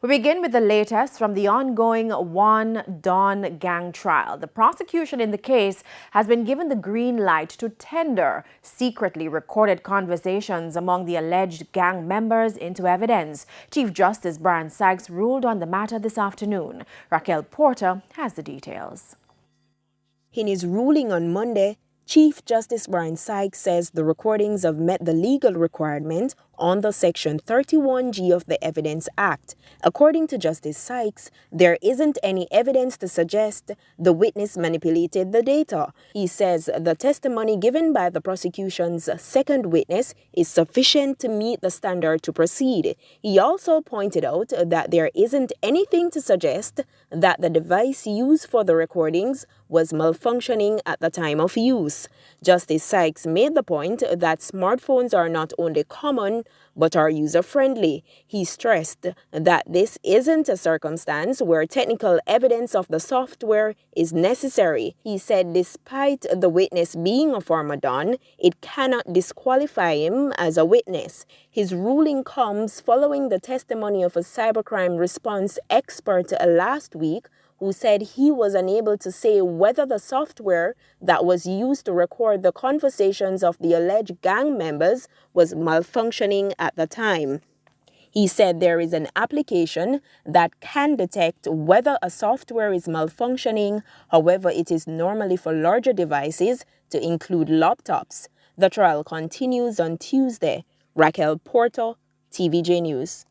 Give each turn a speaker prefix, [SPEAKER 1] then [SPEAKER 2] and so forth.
[SPEAKER 1] We begin with the latest from the ongoing One Don gang trial. The prosecution in the case has been given the green light to tender secretly recorded conversations among the alleged gang members into evidence. Chief Justice Brian Sykes ruled on the matter this afternoon. Raquel Porter has the details.
[SPEAKER 2] In his ruling on Monday, Chief Justice Brian Sykes says the recordings have met the legal requirement under Section 31G of the Evidence Act. According to Justice Sykes, there isn't any evidence to suggest the witness manipulated the data. He says the testimony given by the prosecution's second witness is sufficient to meet the standard to proceed. He also pointed out that there isn't anything to suggest that the device used for the recordings was malfunctioning at the time of use. Justice Sykes made the point that smartphones are not only common, but are user-friendly. He stressed that this isn't a circumstance where technical evidence of the software is necessary. He said despite the witness being a former Don, it cannot disqualify him as a witness. His ruling comes following the testimony of a cybercrime response expert last week who said he was unable to say whether the software that was used to record the conversations of the alleged gang members was malfunctioning at the time. He said there is an application that can detect whether a software is malfunctioning, however, it is normally for larger devices to include laptops. The trial continues on Tuesday. Raquel Porto, TVJ News.